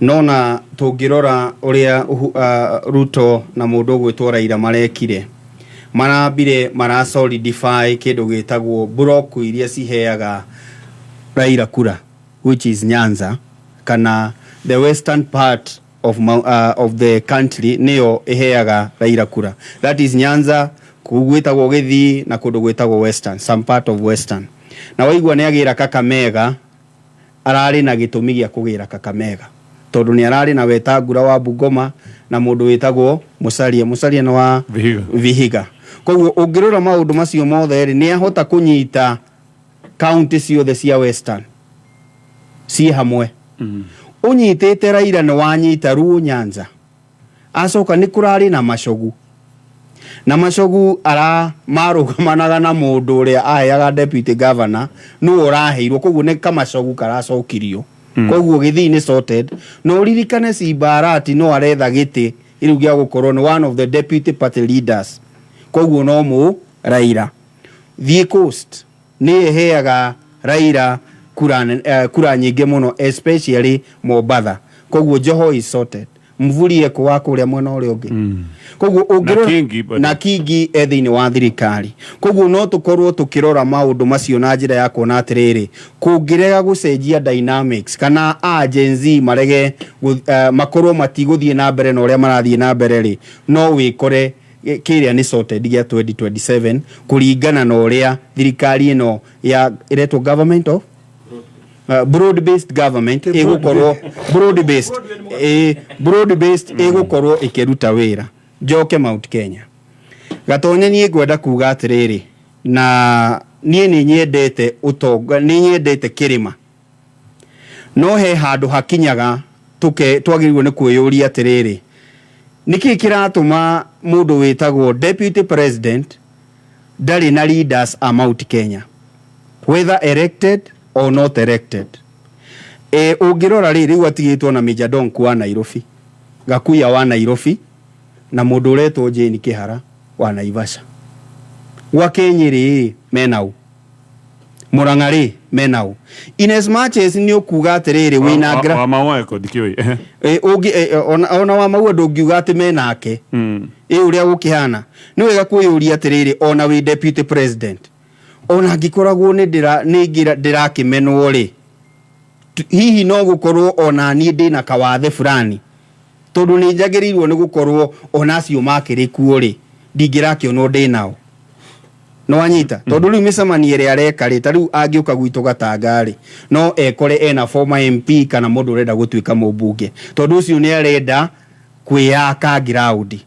nona tungirora uria Ruto na mundu gwitwo Raila marekire marambire mara solidify kindu gitagwo block iria ciheaga Raila kura which is Nyanza kana the western part of the country niyo iheaga Raila kura that is Nyanza kugwitagwo Githii na kundu gwitagwo western some part of western na waigua ni agira Kakamega arari na gitumi gia kugira Kakamega tondu ni arari na Wetangula wa Bungoma na mundu witagwo Musalia na wa Vihiga koguo ungirora maundu macio mothe ni ahota kunyita county ciothe cia western si hamwe unyitete Raila ni wanyita Ruo Nyanza acoka ni kurari na Macogu ara marugamanaga na mundu uria aheaga deputy governor no uraheirwo koguo ni Macogu karacokirio koguo Githii ni sorted no ririkane Simbarati no aretha giti iriu gia gukorwo ni one of the deputy party leaders koguo no mu Raila the coast ni iheaga Raila kura nyingi muno especially Mombasa koguo Joho is sorted mvurie ko wako ria mwena uri ungi koguo ungirora na Kingi ethiini wa thirikari koguo no tukorwo tukirora maundu macio na njira ya kuona atiriri kungirega gucenjia dynamics kana agency marege makorwo matiguthie na mbere na uria marathie na mbere ri no wikore kiria ni sorted gia 2027 kuringana na uria thirikari ino ya iretwo government of broad based government egukorwo broad based egukorwo ikiruta wira njoke Mount Kenya gatonye nie gwenda kuga atiriri na nie ni nyendete utonga ni nyendete kirima no he handu hakinyaga twagirwo ni kwiyuria atiriri niki kiratuma mundu witagwo deputy president ndari na leaders a Mount Kenya whether elected or not elected ungirora riri watigitwo na Major Donku wa Nairobi Gakuya wa Nairobi na mundu uretwo Jane Kihara wa Naivasha wa Kenyeri menau Murang'ari menau in as much as ni ukuga atiriri wina gra wa mawako dikiwe ona wa maua ndungiuga ati menake uria gukihana ni wega kwiyuria atiriri ona wi deputy president ona ngikoragwo ni ndirakimenwo ri hihi no gukorwo ona ni ndina kawathe fulani tondu ni njagirirwo ni gukorwo ona acio makirikuo ri ndingirakionwo ndinao no anyita tondu riu micemani ire areka ri ta riu angiuka gwitu Gatanga ri no ekore ena former MP kana mundu urenda gutuika mubunge tondu ucio ni arenda kwiyaka ground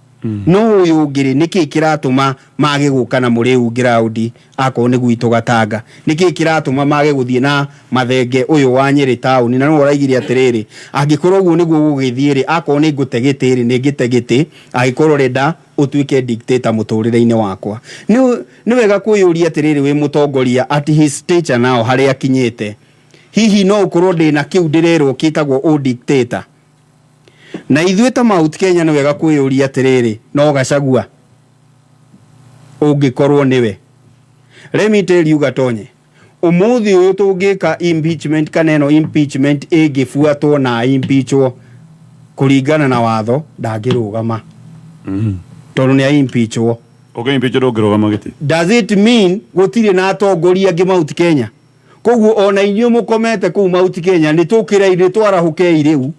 no uyu ngiri niki kiratuma mage gukana muri u ground ako ni gwitu Gatanga niki kiratuma mage guthie na mathenge uyu wa Nyeri town na no uraigiria atiriri angikorwo uguo niguo gugithie ri ako ni ngutegete ri ni ngitegete agikorwo renda utuike dictator muturire-ini wakwa ni wega kuyuria atiriri wi mutongoria at his stature now hari akinyete hihi no ukorwo ndina kiu ndirerwo kitagwo o dictator na ithuĩ ta Mount Kenya ni wega kuyuria atiriri no Gachagua ungikorwo niwe let me tell you Gatonye umuthi uyu tungika impeachment kana no impeachment igifuatwo na impeachwo kuringana na watho ndangirugama tondu ni impeachwo impeachwo ngirugama giti does it mean gutire na atongoria angi Mount Kenya koguo ona inyuĩ mukomete kuu Mount Kenya ni tukiraire twarahukei riu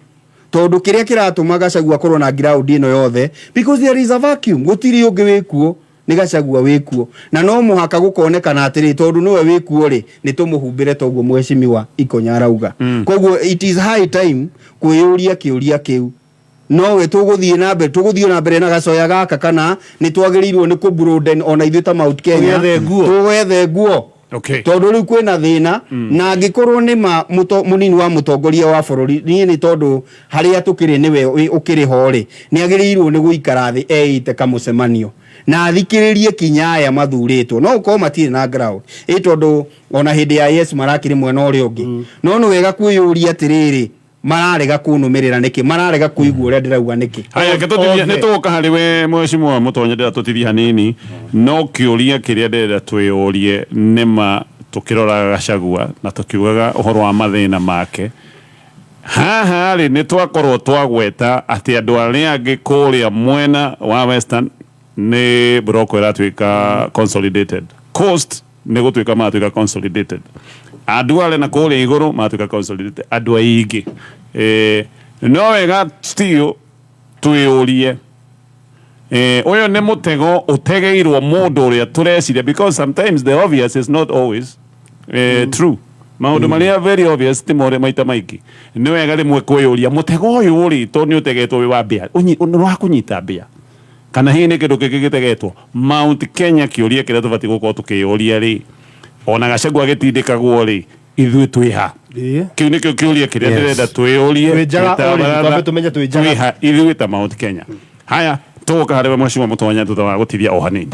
tondu kiria kiratuma Gachagua korwo na ground ino yothe because there is a vacuum gutiri ungi wikuo ni Gachagua wikuo na no muhaka gukonekana atiri tondu niwe wikuo ri ni tumuhumbire toguo mweshimiwa Ikonya arauga koguo it is high time kwiyuria kiuria kiu no we tuguthie na mbere na gacoya gaka kana ni twagirirwo ni kubroaden ona ithuĩ ta Mount Kenya tuwethe nguo okay tondu riu kwina thina na angikorwo ni munini wa mutongoria wa bururi ni tondu haria tukiri niwe ukiri hori ni agirirwo ni guikara thi eite kamucemanio na athikiririe kinya aya mathuritwo no uko matire na ground tondu ona hindi ya yes marakiri mwena uri ungi no no wega kwiyuria atiriri mararega kunumirira niki mararega kuigua uria ndirauga niki haya ketotithia ni tuka hari we mweshimwa mutonye ndira tutithia hanini no kiuria kiria ndira twiyurie nima tukirora Gachagua na tukiugaga uhoro wa mathina make haha ri ni twakorwo twagweta ati andu aria angi kuria mwena wa Western ni broko iratwika consolidated coast ni gutwika matwika consolidated andu ale na kuria iguru matwika consolidated andu aingi no wega still twiyurie uyo ni mutego utegeirwo mundu uria tureciria because sometimes the obvious is not always true maundu maria very obvious ti more maita maiki ni wega rimwe kwiyuria mutego uyu uri to ni utegetwo wi wa mbia unwa kunyita mbia kana hihi ni kindu kigitegetwo Mount Kenya kiuria kiria tubati gukorwo tukiyuria ri ona Gachagua gitindikagwo ri ithuĩ twiha kiu nikio kiuria kiria ndirenda twiyurie tumenye twiha ithuĩ ta Mount Kenya haya tuka harĩ mweshimwa mutonya thutha wa gutithia o hanini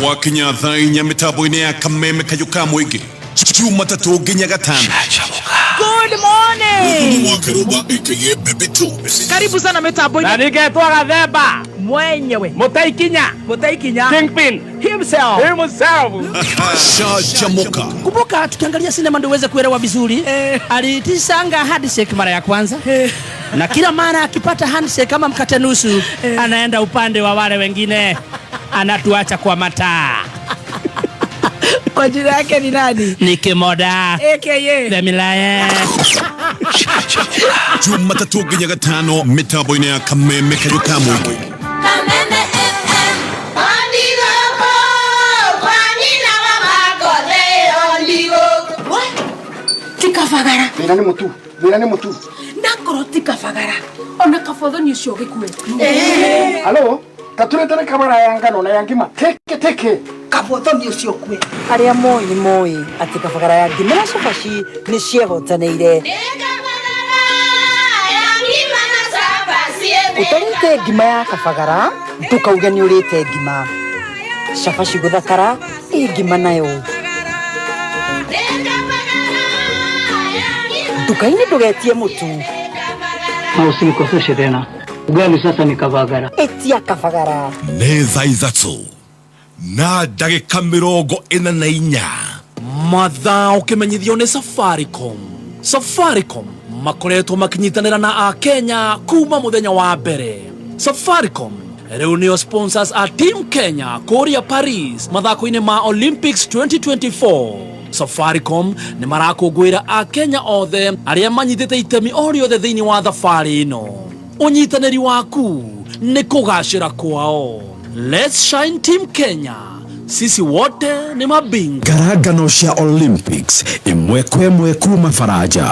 wakinya thaa inya mitambo-ini ya Kameme kayuka mwingi Jumatatu nginya Gatano. Good morning. Karibu sana mitambo-ini. Na nigetwa Gathemba mwenyewe Mutaikinya Kingpin himself. Shajamoka. Kumbuka tukiangalia sinema ndio uweze kuelewa vizuri. Alitisanga handshake mara ya kwanza. Na kila mara akipata handshake kama mkate nusu anaenda upande wa wale wengine, anatuacha kwa mataa. Kwa jina yake ni nani? Ni Kimoda AKA Demilaya. Jumatatu nginya Gatano mitambo-ini ya Kameme kayuka mwingi. Kameme FM Ondigo kwa nina mama kodeo Ondigo. Tikafagara. Mira ni mutu. Nakoro tikafagara. Ona kafodho ni ucio gikue. Halo, taturete kamera ya ngano na ya ngima. Teke. Kafodho ni ucio kue. Aria moi ati kafagara ya ngima na cabaci ni ciehotaneire. Utarite ngima ya kafagara, tukauga ni urite ngima. Cabaci guthakara, ngima nayo. Dukaini ndugetie mutu. Na usinikoseshe tena. Ugali sasa ni kafagara. Etia kafagara. Neza izatsu. Na ndagika 44. Mathaa ukimenyithio ni Safaricom makoretwo makinyitanira na Kenya kuma muthenya wa mbere. Safaricom riu nio sponsors a Team Kenya kuria Paris mathako-ini ma Olympics 2024. Safaricom ni marakungwira Kenya othe aria manyitite itemi o riothe thiini wa thabari ino. Unyitaniri waku ni kugacira kwao. Let's shine Team Kenya sisi wote ni mabingwa. Ngaragano cia Olympics imwe kwa imwe kuma Faraja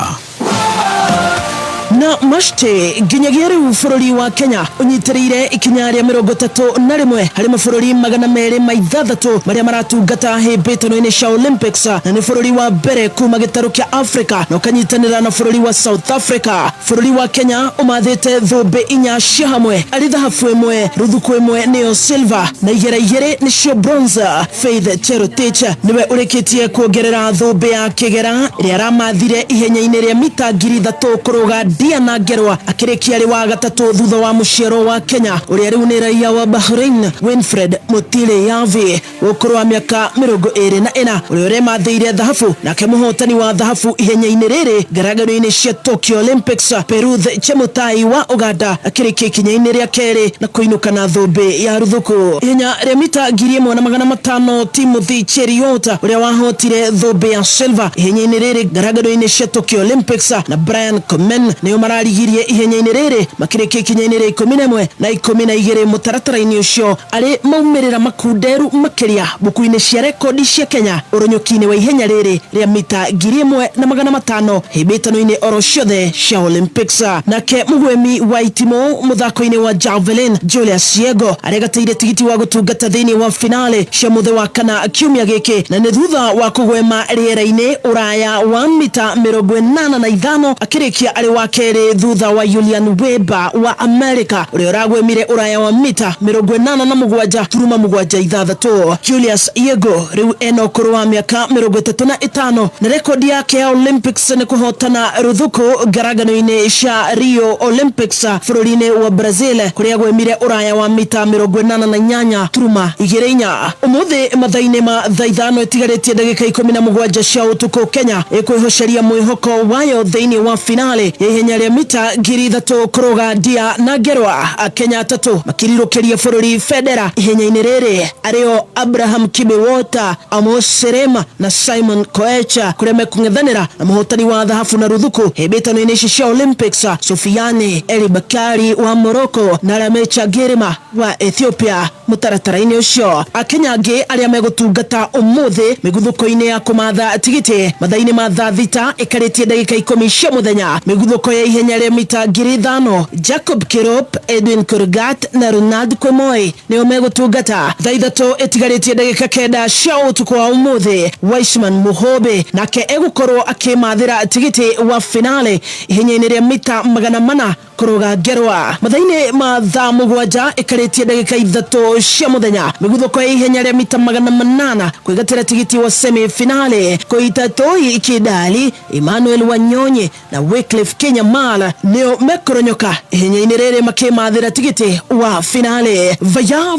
na mashte nginyagia riu bururi wa Kenya unyitirire ikinya ria 31 hari mabũrũri 260 maria maratungata hĩmbĩtano-inĩ cia Olympics, na ni bururi wa mbere kuma gĩtarũ kĩa Africa na ukanyitanĩra na bururi wa South Africa. Bururi wa Kenya umathĩte thũmbĩ 4 cia hamwe, arĩ thahabu 1, ruthuku 1 nĩyo silver na igera nĩcio bronze. Faith Cherotich niwe ũrĩkĩtie kuongerera thũmbĩ ya kĩgera ĩrĩa aramathire ihenya-inĩ rĩa mita 3,000 kũrũga Diana Ngerwa akĩrĩkia arĩ wa gatatũ thutha wa mũciaro wa Kenya ũrĩa rĩu nĩ raia wa Bahrain Winfred Mutile Yavi ũkũrũ wa mĩaka 24 ũrĩa ũremathĩire thahabu, nake mũhotani wa thahabu ihenya-inĩ rĩrĩ ngaragano-inĩ cia Tokyo Olympics Peruth Chemutai wa Uganda akĩrĩkia ikinya-inĩ rĩa kerĩ na kũinũka na thũmbĩ ya ruthuku. Ihenya rĩa mita 1,500 Timothy Cheruiyot ũrĩa wahotire thũmbĩ ya silver ihenya-inĩ rĩrĩ ngaragano-inĩ cia Tokyo Olympics na Brian Komen nĩo mararigirie ihenya-inĩ rĩrĩ makĩrĩkia ikinya-inĩ rĩa 11 na 12 mũtaratara-inĩ ũcio arĩ maumĩrĩra makunderu makĩria mbuku-inĩ cia rekodi cia Kenya ũrũnyũki-inĩ wa ihenya rĩrĩ rĩa mita 1,500 hĩmbĩtano-inĩ oro ciothe cia Olympics. Nake mũgwemi wa itimũ mũthako-inĩ wa javelin Julius Yego aregateire tigiti wa gũtungata thĩinĩ wa finale cia mũthĩ wa kana kiumia gĩkĩ, na nĩ thutha wa kũgwema rĩera-inĩ ũraya wa mita 85 akĩrĩkia arĩ wa kerĩ thutha wa Julian Weber wa America ũrĩa ũragwemire ũraya wa mita 87.76. Julius Yego rĩu ena ũkũrũ wa mĩaka 35 na rekodi yake ya Olympics nĩ kũhotana ruthuku ngaragano-inĩ cia Rio Olympics bũrũri-inĩ wa Brazil kũrĩa agwemire ũraya wa mita 88.24. Ũmũthĩ mathaa-inĩ ma thaa 5 ĩtigarĩtie ndagĩka 17 cia ũtukũ Kenya ĩkwĩhoceria mwĩhoko wayo thĩinĩ wa finale ya ihenya rĩa mita 3,000 kũrũga Diana Ngerwa. Kenya 3 makirirũkĩria bũrũri Federa ihenya-inĩ rĩrĩ arĩo Abraham Kibiwota, Amos Serema na Simon Koech kũrĩa mekũng'ethanĩra na mũhotani wa thahabu na ruthuku hĩmbĩtano-inĩ ici cia Olympics Sofiane El Bakari wa Morocco na Ramecha Gerima wa Ethiopia. Mũtaratara-inĩ ũcio Akenya angĩ arĩa megũtungata ũmũthĩ mĩguthũko-inĩ ya kũmatha tigiti mathaa-inĩ ma thaa 6 ĩkarĩtie ndagĩka 10 cia mũthenya. Mĩguthũko ya ihenya rĩa mita 5,000 Jacob Kirop, Edwin Kurgat na Ronald Kwemoi nĩo megũtungata. Thaa 3 ĩtigarĩtie ndagĩka 9 cia ũtukũ wa ũmũthĩ Weissman Muhobe nake egũkorwo akĩmathĩra tigiti wa finale ihenya-inĩ rĩa mita 400 kũrũga Ngerwa. Mathaa-inĩ ma thaa 7 ĩkarĩtie ndagĩka 3 cia mũthenya mĩguthũko ya ihenya rĩa mita 800 kwĩgatĩra tigiti wa semi finale Koita Toi Kidali, Emmanuel Wanyonyi na Wycliffe Kenya Mala nĩo mekũronyoka ihenya-inĩ rĩrĩ makĩmathĩra tigiti wa finale. Vaya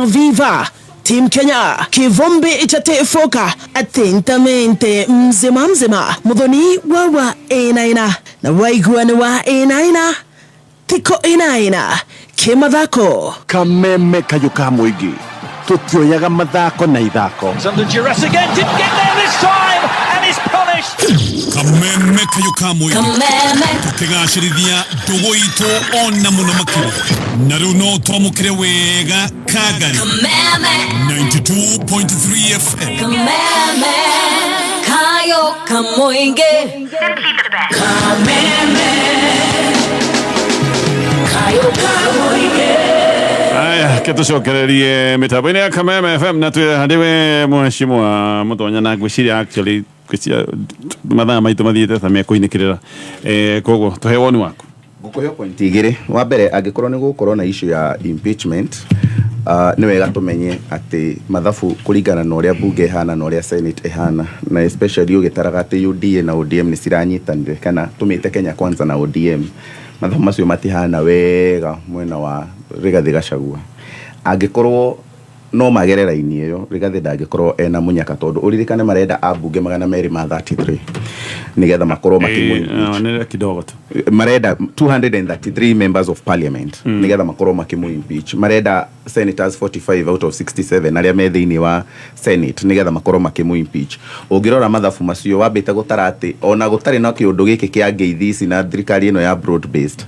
viva Team Kenya, kivumbi itatefoka atentamente mzima mudhoni wa enaina na waiguani wa enaina tiko enaina kimathako Kameme kayuka muigi tutioyaga mathako na ithako. Under duress again, didn't get there this time and is punished. Kameme kayuka muigi tukigacirithia ndugu itu ona muno makiri na riu no twamukire wega Kagari 92.3 FM. Kameme kayuka muigi Kameme kayuka muigi. Aya, ketucokererie mitambo-inĩ ya Kameme FM na twĩhandiwe mheshimiwa Mutonya na ngwĩciria actually mathaa maitũ mathiĩte ta mekũinĩkĩrĩra koguo tũhe woni waku. Ngũkũhe point igĩrĩ. Wa mbere angĩkorwo nĩ gũkorwo na issue ya impeachment nĩ wega tũmenye atĩ mathabu kũringana na ũrĩa bunge ihana na ũrĩa senate ihana na especially ũgĩtaraga atĩ UDA na ODM nĩ ciranyitanire kana tũmĩte Kenya Kwanza na ODM mathabu macio matihana wega mwena wa Rigathi Gachagua. Angĩkorwo no magerera-inĩ ĩyo Rigathi ndangĩkorwo ena mũnyaka tondũ ũririkane marenda abunge 233 nigetha makorwo makimũ kidogo tu marenda 233 members of parliament nigetha makorwo makimũ impeach. Marenda senators 45 out of 67 arĩa me thĩinĩ wa senate nigetha makorwo makimũ impeach. Ũngĩrora mathabu macio wambĩte gũtara atĩ ona gũtarĩ na kĩũndũ gĩkĩ kĩa ngeithi ici na thirikari ĩno ya broad based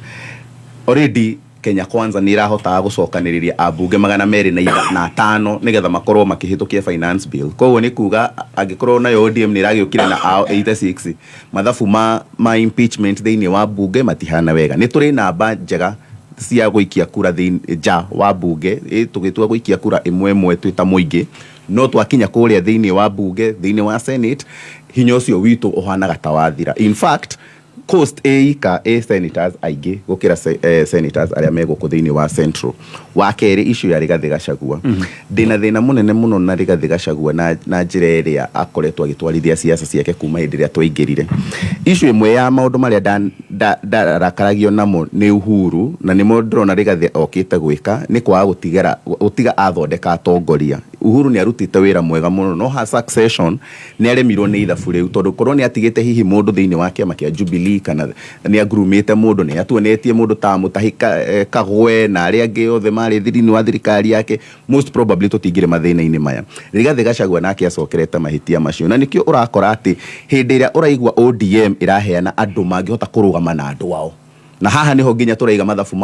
already Kenya Kwanza ni irahota gucokaniriria abunge 205 nigetha makorwo makihitukia finance bill. Koguo ni kuga angikorwo na ODM ni iragiukire na 86 mathabu ma impeachment thiini wa bunge matihana wega. Ni turi namba njega cia guikia kura nja wa bunge tugitua guikia kura imwe twita muingi no twakinya kuria thiini wa bunge thiini wa senate hinya ucio witu uhanaga tawathira. In fact coast eika senators aige gukira senators aria meguku thiini wa central wa keri issue ya Rigathi Gachagua ndina thina munene muno na Rigathi Gachagua na njira iria akoretwo agitwarithia siasa ciake kuma hindi iria twaingirire. Issue imwe ya maundu maria ndarakaragio namo ni Uhuru na nimo ndrona Rigathi okite gwika ni kwa gutiga athondeka atongoria. Uhuru ni arutite wira mwega muno no ha succession ni aremirwo ni ithabu riu tondu korwo ni atigite hihi mundu thiini wa kiama kia Jubilee kana ni agrumite mundu ni atuonetie mundu ta Mutahika Kagwe na aria angi othe mari thiini wa thirikari yake most probably tutingire mathina-ini maya. Rigathi Gachagua nake acokerete mahitia macio na nikio urakora ati hindi iria uraigwa ODM iraheana andu mangihota kurugama na andu wao na haha niho nginya turaiga mathabu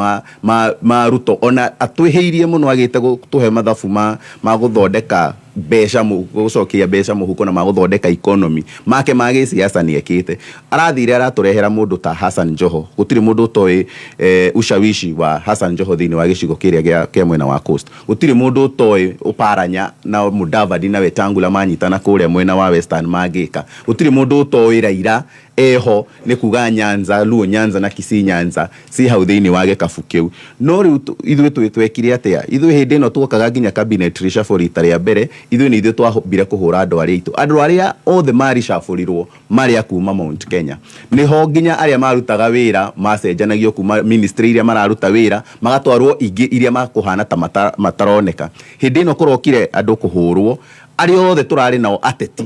ma Ruto ona atwiheirie muno agite tuhe mathabu ma guthondeka besha gucokia besha muhuko na maguthondeka economy make magi siasa ni ekite arathire araturehera mundu ta Hassan Joho gutiri mundu toi ushawishi wa Hassan Joho thini wa gicigo kiria kia mwena wa coast gutiri mundu toi uparanya na Mudavadi na Wetangula manyitana kuria mwena wa Western magika gutiri mundu toi Raila eho ni kuga Nyanza Luo Nyanza na Kisii Nyanza si hau thini wa gikabu kiu no riu ithuĩ twekire atia ithuĩ hindi no tuokaga nginya cabinet reshuffle rita ria mbere ithuĩ ni ithuĩ twahobire kuhura andu aria othe mari shafurirwo mari akuma Mount Kenya niho nginya aria marutaga wira macenjanagio kuma ministry iria mararuta wira magatwarwo ingi iria makuhana ta mataroneka hindi no kurokire andu kuhurwo ari othe turari nao ateti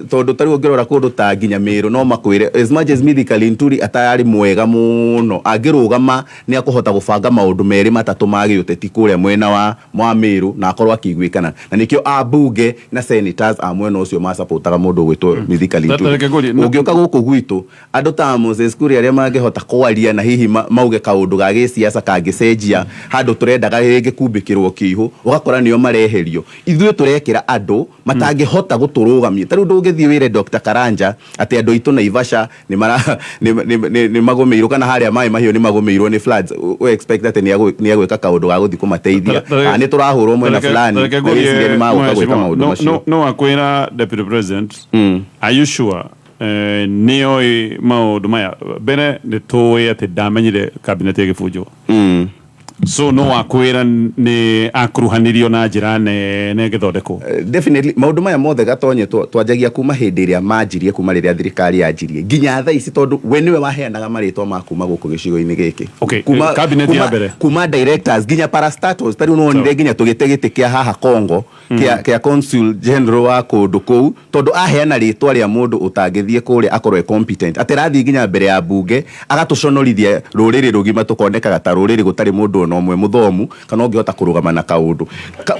tondu tari ungirora kundu ta nginya Meru no makwire as much as Mithika Linturi atayari mwega muno angirugama ni akuhota gubanga maundu meri matatu magi uteti kuria mwena wa Meru na akorwo akigwikana na nikio abunge na senators amwena ucio ma supportaga mundu gwitwo Mithika Linturi ungioka guku gwitu andu ta Moses Kuria aria mangihota kwaria na hihi mauge kaundu ga gisiasa kangicenjia handu turendaga ringi kumbikirwo kihu ugakora nio mareherio ithuĩ turekira andu matangihota guturugamia taru ndungithie wire Dr. Karanja ati andu itu Naivasha ni magomeirwo kana haria mai mahio ni magomeirwo ni floods we expect that ni agwika kaundu ga guthi kumateithia ni turahurwo mwena fulani ni magwika maundu macio no akwira Deputy President are you sure nio maundu maya bene ni tuwe ati ndamenyire cabinet ya Gifunjo so no akwira ni akuruhanirio na njira ne githondeko definitely maundu maya mothe gatonye twanjagia kuma hindi iria manjirie kuma riria thirikari yanjirie nginya tha ici tondu we niwe waheanaga maritwa ma kuma guku gicigo-ini giki kuma cabinet ya mbere kuma directors nginya parastatals tari no nginya tugite giti kia haha Kongo kia consul general wa kundu kou tondu aheana ritwa ria mundu utangithie kuria akorwe competent atirathi nginya mbere ya bunge agatuconorithia ruriri rugima tukondekaga ta ruriri gutari mundu no mwe muthomu kana ungihota kurugama na kaundu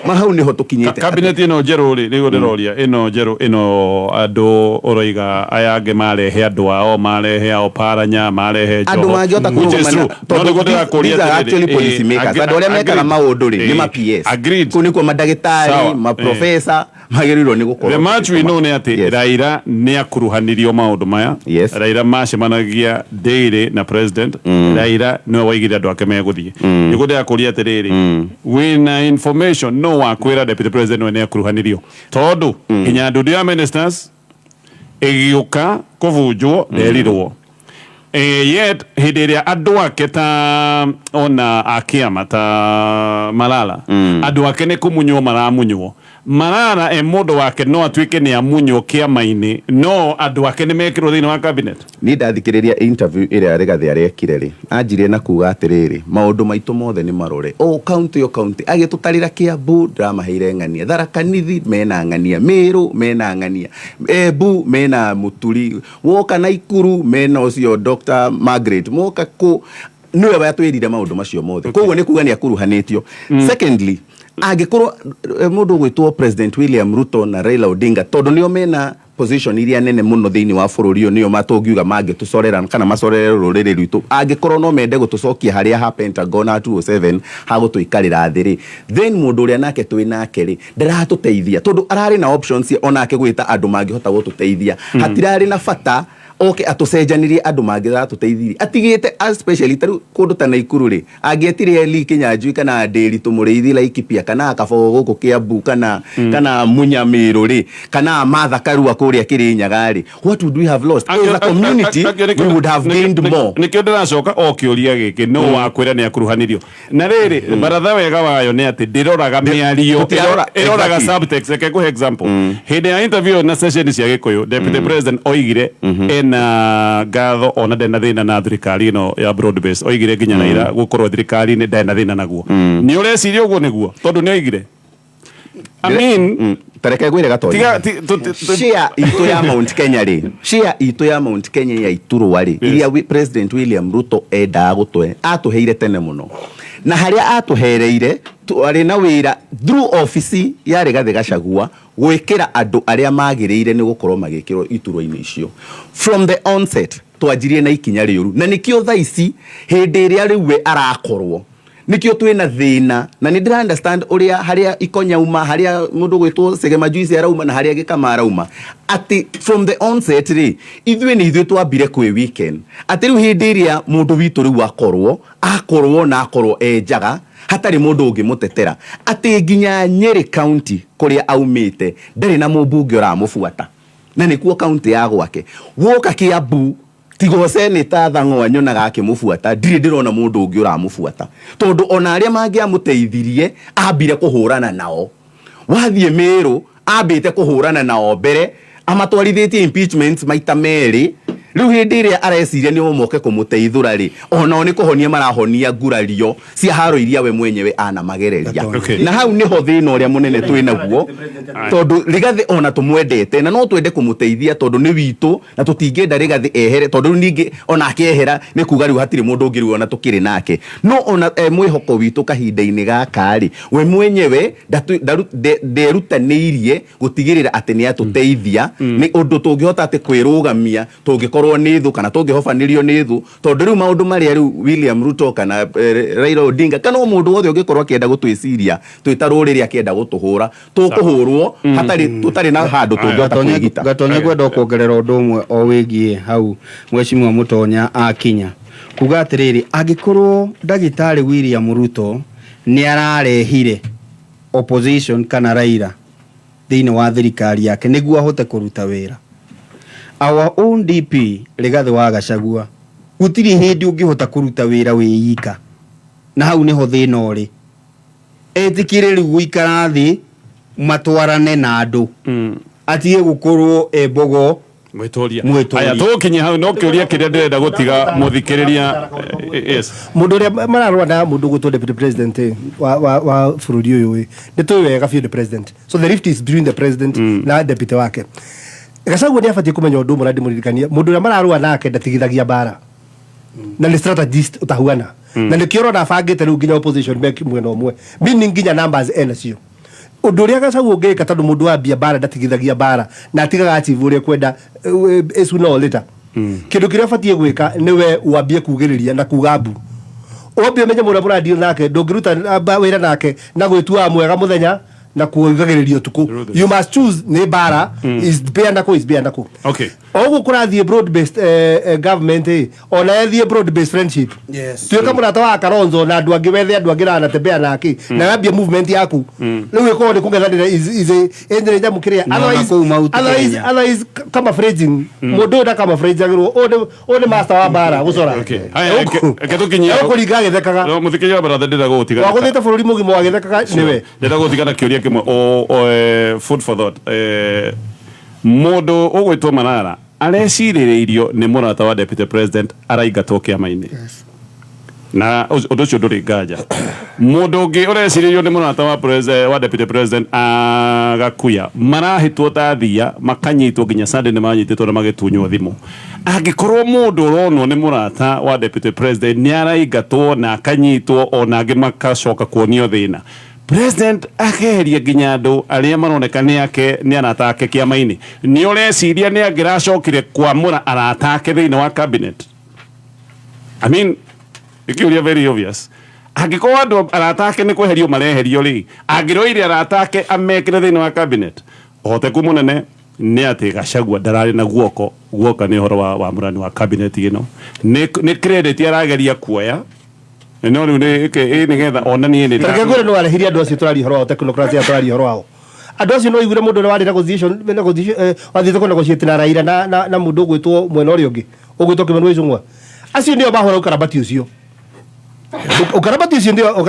mahau niho tukinyite cabinet ino jeru ri nigo ndiroria ino jeru ino andu oroiga ayange marehe andu ao marehe ao paranya marehe jo andu mangihota kurugama tondu gutira kuria actually policy makers andu aria mekaga maundu ri ni ma PS kuniko madagitari ma professor magerirwo ni gukorwo the match we know ni ati Raila ni akuruhanirio maundu maya Raila macemanagia daily na president Raila no waigire andu ake meguthie nigude akuria atiriri wina information no wakwira Deputy President ni akuruhanirio tondu kinya andu ya ministers egiuka kuvunjwo derirwo yet hindi iria andu ake ta ona akiama ta Malala andu ake ni kumunywo maramunywo Malala mundu wake no atuike ni amunywo kiama-ini no andu ake ni mekirwo thiini wa cabinet ni ndathikiriria interview iria Rigathi arekire ri anjire na kuga atiriri maundu maitu mothe ni marore county agitutarira Kiambu ndamaheire ng'ania Tharaka Nithi mena ng'ania Meru mena ng'ania Embu mena Muturi woka Naikuru mena ucio Dr. Margaret moka ku niwe bayatwirire maundu macio mothe koguo ni kuga ni akuruhanitio secondly angikorwo mundu gwitwo President William Ruto na Raila Odinga tondu nio mena position iria nene muno thiini wa bururi niyo matungiuga mangitucorera kana macorere ruriri rwitu angikorwo no mende gutucokia haria ha Pentagon 207 ha gutuikarira thiri then mundu uria nake twi nake ri ndaratuteithia tondu arari na options onake gwita andu mangihota gututeithia hatirari na bata okay atucenjanirie andu mangira tuteithiri atigite especially taru kundu ta Naikuru ri angietire Eli Kinyanjui kana Nderi tumuriithi Laikipia kana Kabogo guku Kiambu kana Munyamiru ri kana Martha Karua kuria Kirinyaga ri what would we have lost as a community we would have gained more nikio ndiracoka okiuria giki no wakwira ni akuruhanirio na riri baratha wega wayo ni ati ndiroraga miario iroraga subtext reke ku example hindi ya interview na session cia Gikuyu deputy president oigire na gatho ona ndena thina na thirikari no ya broad base oigire nginya na ira gukorwo thirikari ni ndena thina naguo ni ureciria uguo niguo tondu ni oigire I mean tareke gwire gatonya share itu ya Mount Kenya ri share itu ya Mount Kenya ya Ituru ri iria president William Ruto enda gutwe atuheire tene muno na haria atuhereire ari na wira through office ya Rigathi Gachagua gwikira andu aria magiriire ni gukorwo magikirwo ituro-ini icio from the onset twanjirie na ikinya riuru na nikio thaici hindi iria riwe arakorwo nikio twina thina na ni ndira understand uria haria ikonyauma haria mundu gwitwo Segema Juice arauma na haria Gikama rauma ati from the onset ri ithwe ni ithwe twambire kwi weekend ati riu hindi iria mundu witu riu akorwo na akorwo enjaga hatari mundu ungimutetera ati nginya Nyeri County kuria aumite ndari na mubunge uramufuata na nikuo county ya gwake woka Kiambu tigo senator Thang'wa nyonaga akimufuata ndirona mundu ungi uramufuata tondu ona aria mangiamuteithirie ambire kuhurana nao wathie Meru ambite kuhurana nao mbere amatwarithitie impeachment maita meri riu hindi iria areciria ni omoke kumuteithura ri ona oni kuhonia marahonia ngurario cia haro iria we mwenyewe ana magereria na hau niho thina uria munene twinaguo tondu Rigathi ona tumwendete na no twende kumuteithia tondu ni witu na tutingenda Rigathi ehere tondu ningi ona akehera ni kuga riu hatiri mundu ungiru ona tukiri nake no ona mwihoko witu kahinda-ini gaka ri we mwenyewe nderutaniirie gutigirira ati ni atuteithia ni undu tungihota ati kwirugamia tungikorwo ni thu kana tungihofanirio ni thu tondu riu maundu maria riu William Ruto kana Raila Odinga kana mundu wothe ungikorwo akienda gutwiciria twitaruriri akienda gutuhura tukuhurwo tutari na handu tungihota kwigita Gatonya gwenda kuongerera undu umwe o wigie hau Mheshimiwa Mutonya akinya kuga atiriri agikorwo Ndagitari William Ruto ni ararehire opposition kana Raila thiini wa thirikari yake niguo ahote kuruta wira our own DP Rigathi wa Gachagua gutiri hindi ungihota kuruta wira wiika na hau niho thina uri etikire riu guikara thi matwarane na andu atige gukorwo ebogo mwitoria aya tukinye hau no kiuria kiria ndirenda gutiga muthikiriria yes mundu ria mararwanda mundu gutwo deputy president wa bururi uyu ni tuwega biu the president so the rift is between the president na deputy wake Gachagua ni afatie kumenya undu muradi muririkania mundu ria mararua nake ndatigithagia bara na ni strategist utahuana na ni kioro na bangite riu nginya opposition back mwena umwe meaning nginya numbers NSU undu ria Gachagua ngeka tondu mundu wambia bara ndatigithagia bara na atigaga achieve uria kwenda esu no later kindu kiria afatie gwika niwe wambie kugiriria na kugambu obie menye mundu muradi nake ndungiruta wira nake na gwitua mwega muthenya na kuigagiririo tuku you must choose ni bara is beanda ko okay ogu kurathie broad based government ona ethie broad based friendship yes tuika murata wa Kalonzo na andu angi wethe andu angi na tembea naki na yambia movement yaku riu iko ni kungethanira is endere jamu kiria otherwise kama phrasing mundu nda kama phrase agirwo ode master wa bara gucora okay haya ketukinyia kuringa githekaga no muthikiriria baratha ndira gutiga wa guthita bururi mugimo wa githekaga niwe ndira gutiga na kiuria kimwe food for thought mundu ugwitwo Manara areciririirio ni murata wa deputy president araigatwo kiama-ini na undu ucio nduri nganja mundu ungi ureciririirio ni murata wa deputy president agakuya marahitwo ta thia makanyitwo nginya Sunday ni manyititwo na magitunywo thimu angikorwo mundu uronwo ni murata wa deputy president ni araigatwo na akanyitwo ona angi makacoka kuonio thina president akeheria nginya andu aria maroneka ni ake ni anatake kiama-ini ni ureciria ni angiracokire kwamura aratake thiini wa cabinet. I mean, ikiuria very obvious. Angĩkorwo andũ aratake nĩ kweherio mareherio rĩ, angĩroire aratake amekĩre thĩinĩ wa cabinet, ũhoteku mũnene nĩ atĩ Gachagua ndararĩ na guoka nĩ ũhoro wa mũrani wa cabinet ĩno. Nĩ credit arageria kuoya no rĩu nĩgetha onanie nĩ tareke ngwĩre no arehirie andũ acio tũraria ũhoro wa technocracy tũraria ũhoro wao. Andũ acio no igure mũndũ ũrĩa warĩ wathiĩte kũ negotiate na Raila na mũndũ ũgwĩtwo mwena ũrĩa ũngĩ ũgwĩtwo Kimani wa Icũng'wa. Acio nĩo mahũra ũkarabati ũcio. Ukarabati ucio ndio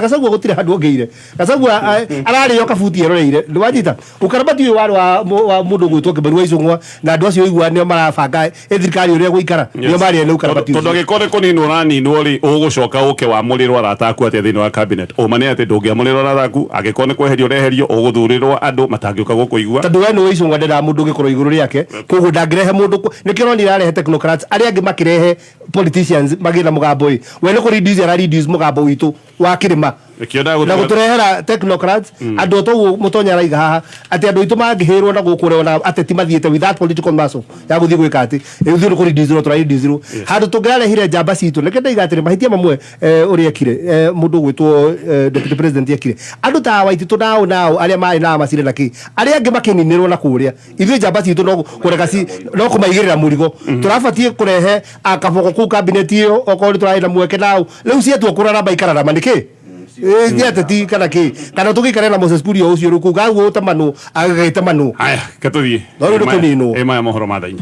Gachagua gutire handu ongeire. Gachagua arari yo kabuti eroreire ndwanyita ukarabati uyu wari wa mundu gwitwo Kimani wa Icũng'wa na andu acio igua nio marabanga thirikari uria guikara nio mari ene ukarabati ucio tondu gikore kuninu raninwo ri ugucoka uke wa murirwo arataku atia thiini wa cabinet umane ati ndungiamurirwo arataku agikore ni kweherio reherio uguthurirwo andu matangiuka gukuigua tondu we no Icũng'wa ndenda mundu gikorwo iguru riake koguo ndangirehe mundu nikio no nirarehe technocrats aria angi makirehe politicians magina mugambo we no ko reduce mugambo witu wa kirima na guturehera technocrats andu to mutonya raiga haha ati andu itu mangihirwo na gukureo na ateti mathiete without political muscle ya guthii gwika ati ithu ko reduce to reduce handu tungirarehire njamba citu nikenda igatire mahitia mamwe uri ekire mundu gwitwo deputy president ekire andu ta waititu nao aria mari na macire naki aria angi makininirwo na kuria ithu njamba citu no kureka no kumaigirira murigo turabatie kurehe akaboko ku cabinet iyo okori turaina mweke nao riu cietu kurara baikara na maniki ateti kana ki kana tugikare na Moses Kuria ucio rukuga guo tamanu agagaita manu aya katuthie no rukunino ema ya mohoro mathaini